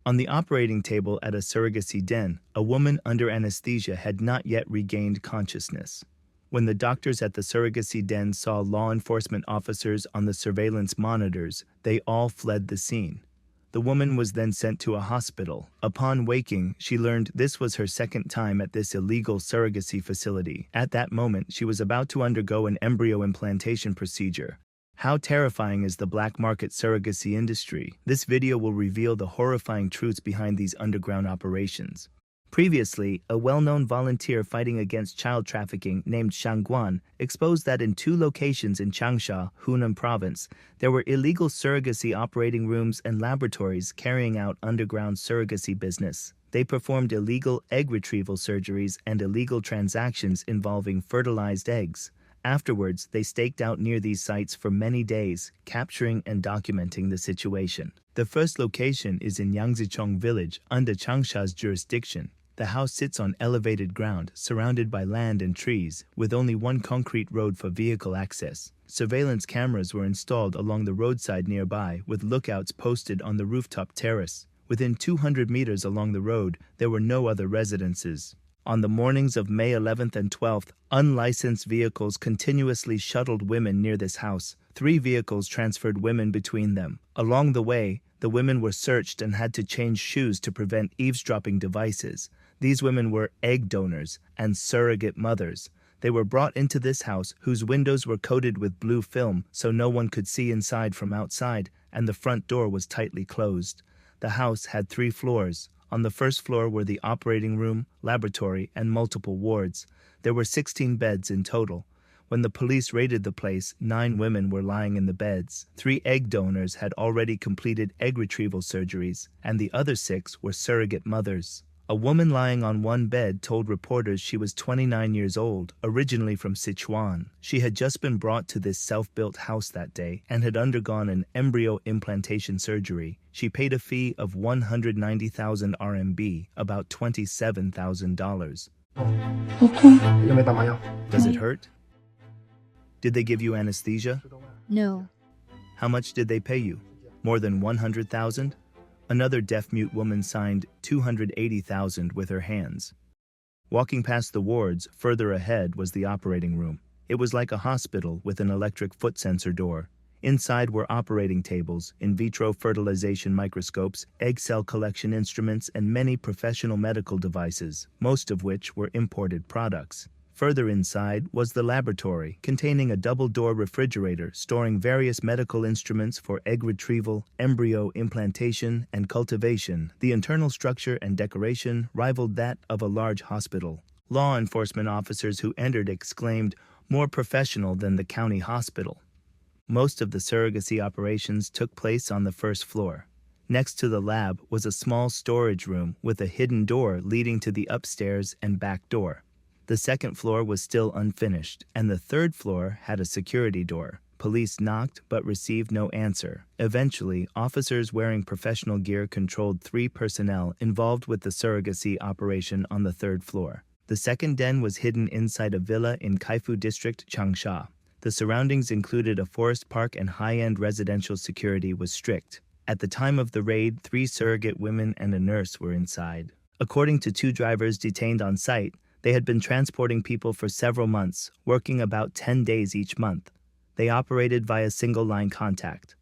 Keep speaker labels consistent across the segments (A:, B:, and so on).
A: On the operating table at a surrogacy den, a woman under anesthesia had not yet regained consciousness. When the doctors at the surrogacy den saw law enforcement officers on the surveillance monitors, they all fled the scene. The woman was then sent to a hospital. Upon waking, she learned this was her second time at this illegal surrogacy facility. At that moment, she was about to undergo an embryo implantation procedure. How terrifying is the black market surrogacy industry? This video will reveal the horrifying truths behind these underground operations. Previously, a well-known volunteer fighting against child trafficking named Shangguan exposed that in 2 locations in Changsha, Hunan province, there were illegal surrogacy operating rooms and laboratories carrying out underground surrogacy business. They performed illegal egg retrieval surgeries and illegal transactions involving fertilized eggs. Afterwards, they staked out near these sites for many days, capturing and documenting the situation. The first location is in Yangzichong village, under Changsha's jurisdiction. The house sits on elevated ground, surrounded by land and trees, with only one concrete road for vehicle access. Surveillance cameras were installed along the roadside nearby, with lookouts posted on the rooftop terrace. Within 200 meters along the road, there were no other residences. On the mornings of May 11th and 12th, unlicensed vehicles continuously shuttled women near this house. 3 vehicles transferred women between them. Along the way, the women were searched and had to change shoes to prevent eavesdropping devices. These women were egg donors and surrogate mothers. They were brought into this house, whose windows were coated with blue film so no one could see inside from outside, and the front door was tightly closed. The house had 3 floors. On the first floor were the operating room, laboratory, and multiple wards. There were 16 beds in total. When the police raided the place, 9 women were lying in the beds. 3 egg donors had already completed egg retrieval surgeries, and the other 6 were surrogate mothers. A woman lying on one bed told reporters she was 29 years old, originally from Sichuan. She had just been brought to this self-built house that day and had undergone an embryo implantation surgery. She paid a fee of 190,000 RMB, about $27,000. Does it hurt? Did they give you anesthesia?
B: No.
A: How much did they pay you? More than 100,000? Another deaf-mute woman signed 280,000 with her hands. Walking past the wards, further ahead was the operating room. It was like a hospital with an electric foot sensor door. Inside were operating tables, in vitro fertilization microscopes, egg cell collection instruments, and many professional medical devices, most of which were imported products. Further inside was the laboratory, containing a double-door refrigerator storing various medical instruments for egg retrieval, embryo implantation, and cultivation. The internal structure and decoration rivaled that of a large hospital. Law enforcement officers who entered exclaimed, "More professional than the county hospital." Most of the surrogacy operations took place on the first floor. Next to the lab was a small storage room with a hidden door leading to the upstairs and back door. The second floor was still unfinished, and the third floor had a security door. Police knocked but received no answer. Eventually, officers wearing professional gear controlled 3 personnel involved with the surrogacy operation on the third floor. The second den was hidden inside a villa in Kaifu District, Changsha. The surroundings included a forest park and high-end residential security was strict. At the time of the raid, 3 surrogate women and a nurse were inside. According to 2 drivers detained on site, they had been transporting people for several months, working about 10 days each month. They operated via single-line contact.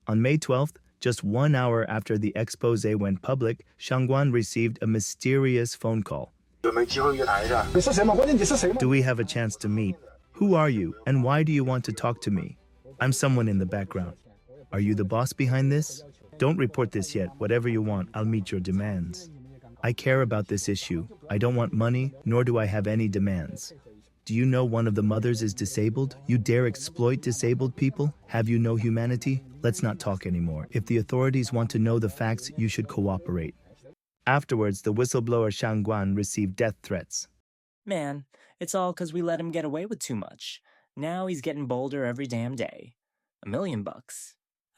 A: On May 12th, just 1 hour after the Exposé went public, Shangguan received a mysterious phone call. Do we have a chance to meet? Who are you, and why do you want to talk to me? I'm someone in the background. Are you the boss behind this? Don't report this yet. Whatever you want, I'll meet your demands. I care about this issue. I don't want money, nor do I have any demands. Do you know one of the mothers is disabled? You dare exploit disabled people? Have you no humanity? Let's not talk anymore. If the authorities want to know the facts, you should cooperate. Afterwards, the whistleblower Shangguan received death threats.
C: Man, it's all 'cause we let him get away with too much. Now he's getting bolder every damn day. $1 million.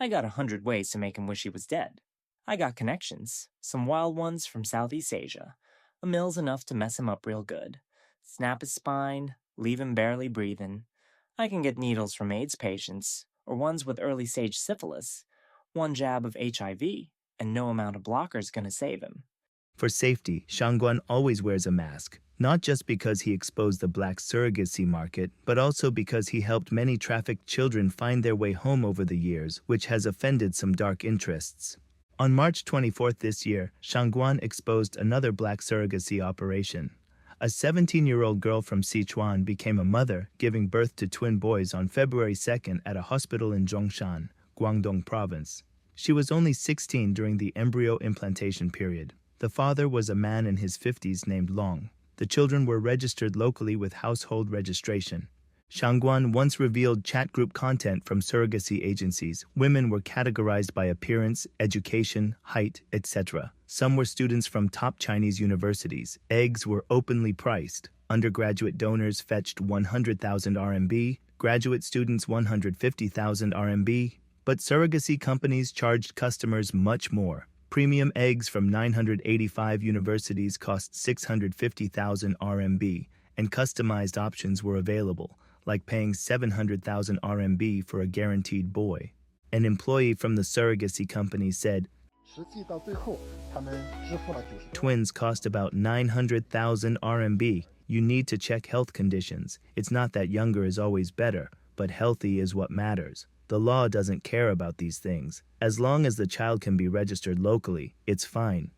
C: I got 100 ways to make him wish he was dead. I got connections, some wild ones from Southeast Asia. A mill's enough to mess him up real good. Snap his spine, leave him barely breathing. I can get needles from AIDS patients, or ones with early-stage syphilis. 1 jab of HIV. and no amount of blocker's gonna save him.
A: For safety, Shangguan always wears a mask, not just because he exposed the black surrogacy market, but also because he helped many trafficked children find their way home over the years, which has offended some dark interests. On March 24th this year, Shangguan exposed another black surrogacy operation. A 17-year-old girl from Sichuan became a mother, giving birth to twin boys on February 2nd at a hospital in Zhongshan, Guangdong Province. She was only 16 during the embryo implantation period. The father was a man in his 50s named Long. The children were registered locally with household registration. Shangguan once revealed chat group content from surrogacy agencies. Women were categorized by appearance, education, height, etc. Some were students from top Chinese universities. Eggs were openly priced. Undergraduate donors fetched 100,000 RMB, graduate students 150,000 RMB, but surrogacy companies charged customers much more. Premium eggs from 985 universities cost 650,000 RMB, and customized options were available, like paying 700,000 RMB for a guaranteed boy. An employee from the surrogacy company said, twins cost about 900,000 RMB. You need to check health conditions. It's not that younger is always better, but healthy is what matters. The law doesn't care about these things. As long as the child can be registered locally, it's fine.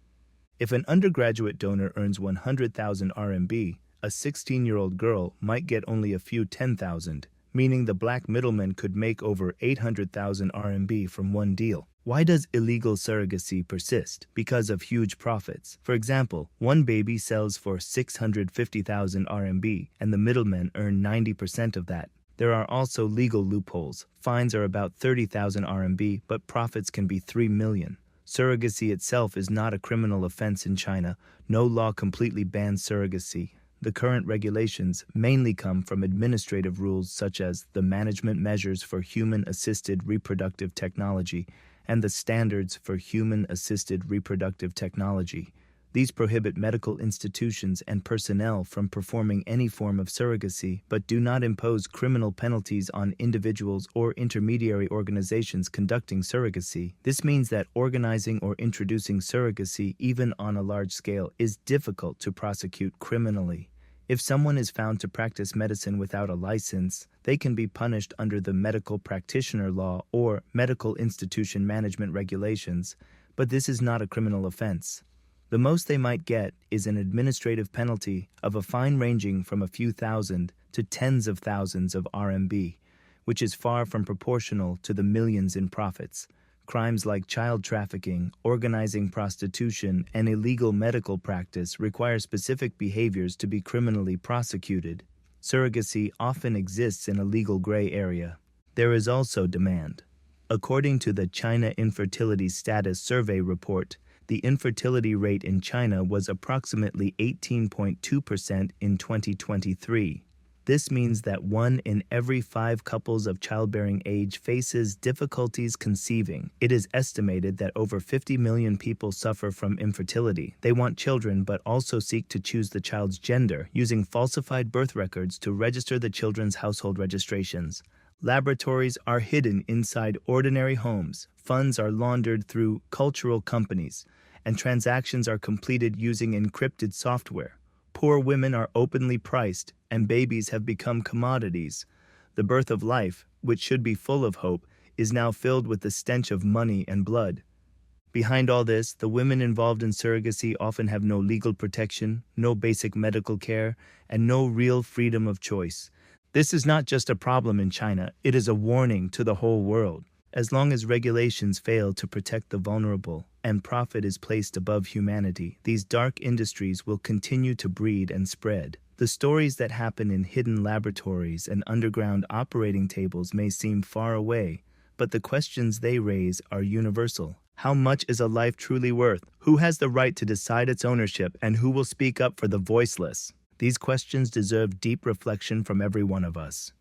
A: If an undergraduate donor earns 100,000 RMB, a 16-year-old girl might get only a few 10,000, meaning the black middleman could make over 800,000 RMB from one deal. Why does illegal surrogacy persist? Because of huge profits. For example, one baby sells for 650,000 RMB, and the middlemen earn 90% of that. There are also legal loopholes. Fines are about 30,000 RMB, but profits can be 3 million. Surrogacy itself is not a criminal offense in China. No law completely bans surrogacy. The current regulations mainly come from administrative rules such as the Management Measures for Human-Assisted Reproductive Technology and the Standards for Human-Assisted Reproductive Technology. These prohibit medical institutions and personnel from performing any form of surrogacy, but do not impose criminal penalties on individuals or intermediary organizations conducting surrogacy. This means that organizing or introducing surrogacy, even on a large scale, is difficult to prosecute criminally. If someone is found to practice medicine without a license, they can be punished under the medical practitioner law or medical institution management regulations, but this is not a criminal offense. The most they might get is an administrative penalty of a fine ranging from a few thousand to tens of thousands of RMB, which is far from proportional to the millions in profits. Crimes like child trafficking, organizing prostitution, and illegal medical practice require specific behaviors to be criminally prosecuted. Surrogacy often exists in a legal gray area. There is also demand. According to the China Infertility Status Survey report, the infertility rate in China was approximately 18.2% in 2023. This means that 1 in every 5 couples of childbearing age faces difficulties conceiving. It is estimated that over 50 million people suffer from infertility. They want children but also seek to choose the child's gender, using falsified birth records to register the children's household registrations. Laboratories are hidden inside ordinary homes. Funds are laundered through cultural companies, and transactions are completed using encrypted software. Poor women are openly priced, and babies have become commodities. The birth of life, which should be full of hope, is now filled with the stench of money and blood. Behind all this, the women involved in surrogacy often have no legal protection, no basic medical care, and no real freedom of choice. This is not just a problem in China, it is a warning to the whole world. As long as regulations fail to protect the vulnerable and profit is placed above humanity, these dark industries will continue to breed and spread. The stories that happen in hidden laboratories and underground operating tables may seem far away, but the questions they raise are universal. How much is a life truly worth? Who has the right to decide its ownership, and who will speak up for the voiceless? These questions deserve deep reflection from every one of us.